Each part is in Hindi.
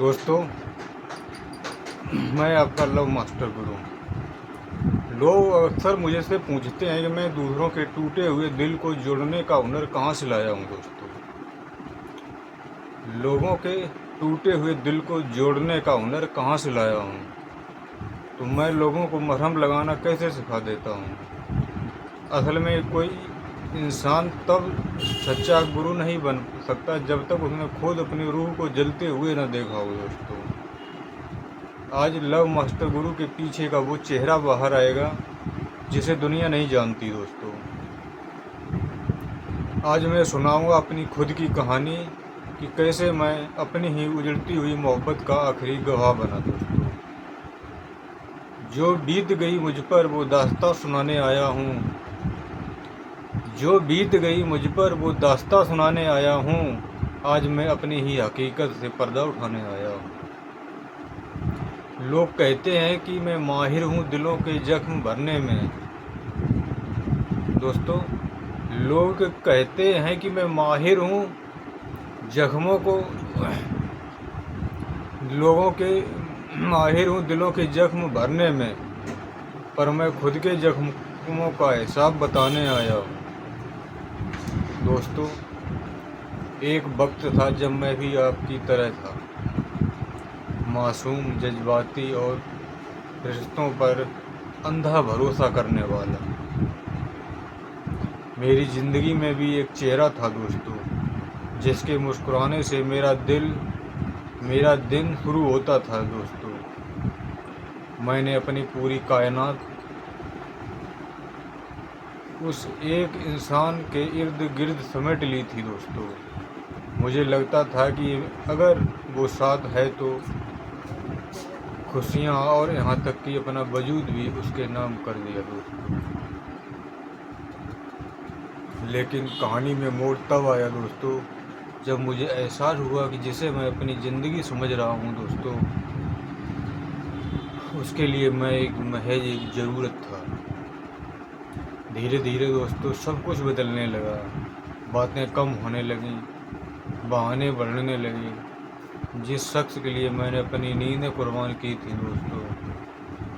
दोस्तों, मैं आपका लव मास्टर गुरु हूँ। लोग अक्सर मुझे से पूछते हैं कि मैं दूसरों के टूटे हुए दिल को जोड़ने का हुनर कहाँ से लाया हूँ। दोस्तों, लोगों के टूटे हुए दिल को जोड़ने का हुनर कहाँ से लाया हूँ, तो मैं लोगों को मरहम लगाना कैसे सिखा देता हूँ। असल में कोई इंसान तब सच्चा गुरु नहीं बन सकता जब तक उसने खुद अपनी रूह को जलते हुए न देखा हो। दोस्तों, आज लव मास्टर गुरु के पीछे का वो चेहरा बाहर आएगा जिसे दुनिया नहीं जानती। दोस्तों, आज मैं सुनाऊंगा अपनी खुद की कहानी कि कैसे मैं अपनी ही उजड़ती हुई मोहब्बत का आखिरी गवाह बना। दोस्तों, जो बीत गई मुझ पर वो दास्तां सुनाने आया हूँ। जो बीत गई मुझ पर वो दास्तां सुनाने आया हूँ। आज मैं अपनी ही हकीकत से पर्दा उठाने आया हूँ। लोग कहते हैं कि मैं माहिर हूँ दिलों के जख्म भरने में। दोस्तों, लोग कहते हैं कि मैं माहिर हूँ जख्मों को लोगों के माहिर हूँ दिलों के जख्म भरने में, पर मैं खुद के जख्मों का हिसाब बताने आया हूँ। दोस्तों, एक वक्त था जब मैं भी आपकी तरह था, मासूम, जज्बाती और रिश्तों पर अंधा भरोसा करने वाला। मेरी ज़िंदगी में भी एक चेहरा था दोस्तों, जिसके मुस्कुराने से मेरा दिन शुरू होता था। दोस्तों, मैंने अपनी पूरी कायनात उस एक इंसान के इर्द गिर्द समेट ली थी। दोस्तों, मुझे लगता था कि अगर वो साथ है तो खुशियाँ और यहाँ तक कि अपना वजूद भी उसके नाम कर दिया। दोस्तों, लेकिन कहानी में मोड़ तब आया दोस्तों, जब मुझे एहसास हुआ कि जिसे मैं अपनी ज़िंदगी समझ रहा हूँ दोस्तों, उसके लिए मैं महज एक ज़रूरत था। धीरे धीरे दोस्तों सब कुछ बदलने लगा, बातें कम होने लगीं, बहाने बढ़ने लगे। जिस शख्स के लिए मैंने अपनी नींदें कुर्बान की थी दोस्तों,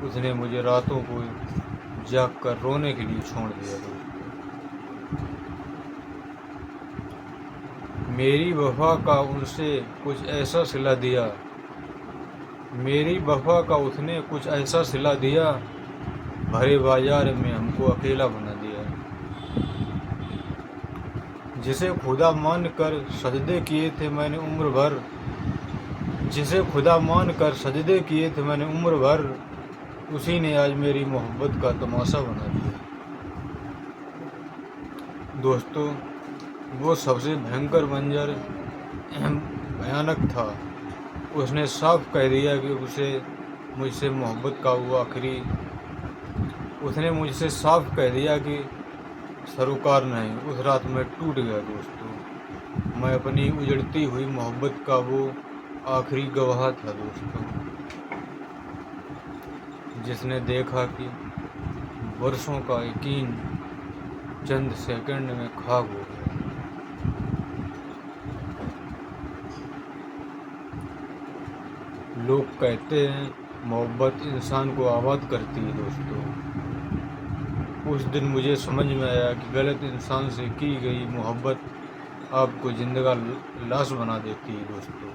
उसने मुझे रातों को जाग कर रोने के लिए छोड़ दिया। दोस्तों, मेरी वफा का उनसे कुछ ऐसा सिला दिया, मेरी वफा का उसने कुछ ऐसा सिला दिया, भरे बाजार में हमको अकेला बना दिया। जिसे खुदा मान कर सजदे किए थे मैंने उम्र भर, जिसे खुदा मान कर सजदे किए थे मैंने उम्र भर, उसी ने आज मेरी मोहब्बत का तमाशा बना दिया। दोस्तों, वो सबसे भयंकर मंजर भयानक था। उसने साफ कह दिया कि उसे मुझसे मोहब्बत का वो आखिरी उसने मुझसे साफ कह दिया कि सरोकार नहीं। उस रात मैं टूट गया। दोस्तों, मैं अपनी उजड़ती हुई मोहब्बत का वो आखिरी गवाह था दोस्तों, जिसने देखा कि वर्षों का यकीन चंद सेकंड में खाक हो गया। लोग कहते हैं मोहब्बत इंसान को आबाद करती है। दोस्तों, उस दिन मुझे समझ में आया कि गलत इंसान से की गई मोहब्बत आपको जिंदगा लाश बना देती है। दोस्तों,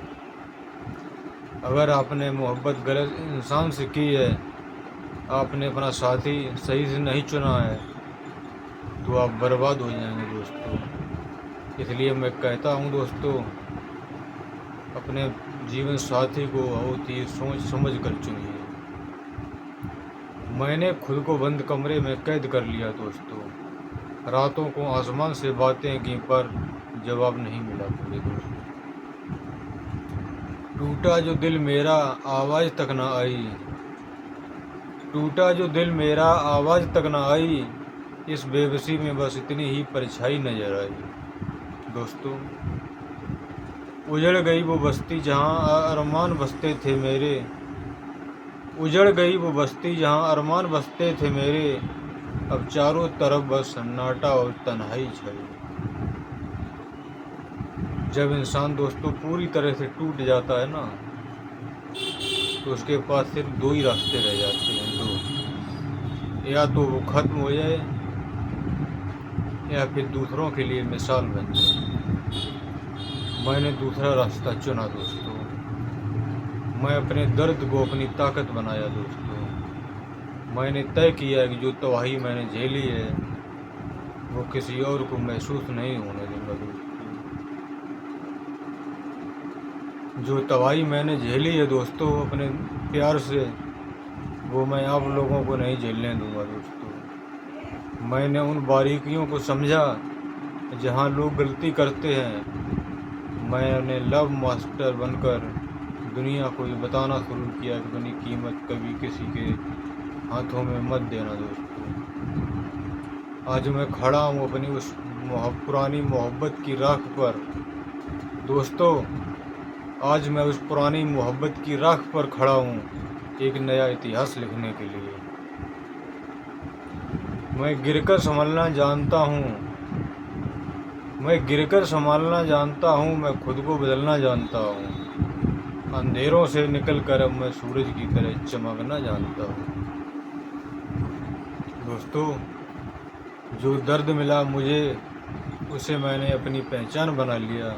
अगर आपने मोहब्बत गलत इंसान से की है, आपने अपना साथी सही से नहीं चुना है, तो आप बर्बाद हो जाएंगे। दोस्तों, इसलिए मैं कहता हूँ दोस्तों, अपने जीवन साथी को बहुत ही सोच समझ कर चुनिए। मैंने खुद को बंद कमरे में कैद कर लिया। दोस्तों, रातों को आसमान से बातें की पर जवाब नहीं मिला मुझे। दोस्तों, टूटा जो दिल मेरा आवाज़ तक ना आई, टूटा जो दिल मेरा आवाज़ तक ना आई, इस बेबसी में बस इतनी ही परछाई नजर आई। दोस्तों, उजड़ गई वो बस्ती जहाँ अरमान बसते थे मेरे, उजड़ गई वो बस्ती जहाँ अरमान बसते थे मेरे, अब चारों तरफ बस सन्नाटा और तन्हाई छाई। जब इंसान दोस्तों पूरी तरह से टूट जाता है ना, तो उसके पास सिर्फ दो ही रास्ते रह जाते हैं, दो, या तो वो ख़त्म हो जाए या फिर दूसरों के लिए मिसाल बन जाए। मैंने दूसरा रास्ता चुना दोस्तों। मैं अपने दर्द को अपनी ताकत बनाया दोस्तों। मैंने तय किया कि जो तबाही मैंने झेली है वो किसी और को महसूस नहीं होने दूंगा दोस्तों। जो तबाही मैंने झेली है दोस्तों अपने प्यार से, वो मैं आप लोगों को नहीं झेलने दूंगा दोस्तों। मैंने उन बारीकियों को समझा जहाँ लोग गलती करते हैं। मैंने लव मास्टर बनकर दुनिया को ये बताना शुरू किया कि अपनी कीमत कभी किसी के हाथों में मत देना दोस्तों। आज मैं खड़ा हूँ अपनी उस पुरानी मोहब्बत की राख पर दोस्तों। आज मैं उस पुरानी मोहब्बत की राख पर खड़ा हूँ एक नया इतिहास लिखने के लिए। मैं गिरकर संभलना जानता हूँ, मैं गिरकर संभालना जानता हूँ, मैं खुद को बदलना जानता हूँ। अंधेरों से निकलकर अब मैं सूरज की तरह चमकना जानता हूँ दोस्तों। जो दर्द मिला मुझे उसे मैंने अपनी पहचान बना लिया।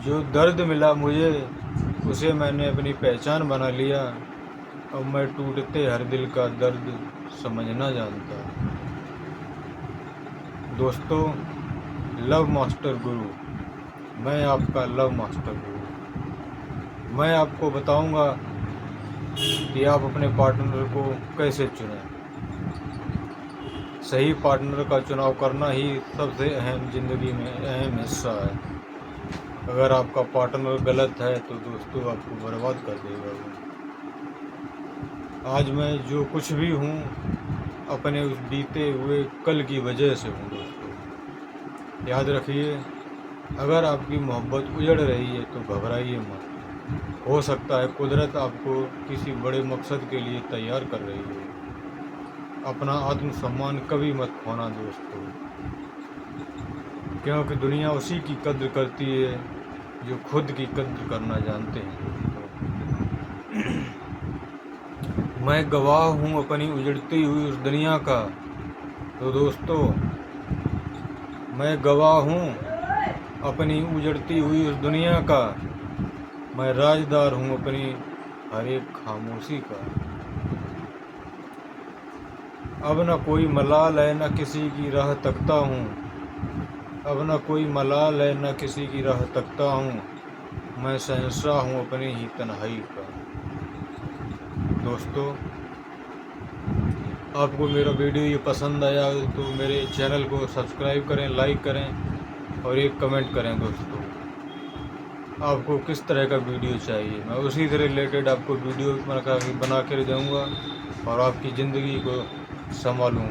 जो दर्द मिला मुझे उसे मैंने अपनी पहचान बना लिया। अब मैं टूटते हर दिल का दर्द समझना जानता हूँ दोस्तों। लव मास्टर गुरु, मैं आपका लव मास्टर गुरु। मैं आपको बताऊंगा कि आप अपने पार्टनर को कैसे चुनें। सही पार्टनर का चुनाव करना ही सबसे अहम ज़िंदगी में अहम हिस्सा है। अगर आपका पार्टनर गलत है तो दोस्तों आपको बर्बाद कर देगा वो। आज मैं जो कुछ भी हूँ अपने उस बीते हुए कल की वजह से हूँ दोस्तों। याद रखिए, अगर आपकी मोहब्बत उजड़ रही है तो घबराइए मत। हो सकता है कुदरत आपको किसी बड़े मकसद के लिए तैयार कर रही है। अपना आत्मसम्मान कभी मत खोना दोस्तों, क्योंकि दुनिया उसी की कद्र करती है जो खुद की कद्र करना जानते हैं दोस्तों। मैं गवाह हूँ अपनी उजड़ती हुई उस दुनिया का, तो दोस्तों मैं गवाह हूँ अपनी उजड़ती हुई उस दुनिया का। मैं राजदार हूँ अपनी हर एक खामोशी का। अब न कोई मलाल है न किसी की राह तकता हूँ। अब न कोई मलाल है न किसी की राह तकता हूँ। मैं शहंशाह हूँ अपनी ही तन्हाई का। दोस्तों आपको मेरा वीडियो ये पसंद आया तो मेरे चैनल को सब्सक्राइब करें, लाइक करें और एक कमेंट करें दोस्तों। आपको किस तरह का वीडियो चाहिए, मैं उसी से रिलेटेड आपको वीडियो बना कर दूँगा और आपकी ज़िंदगी को संभालूँगा।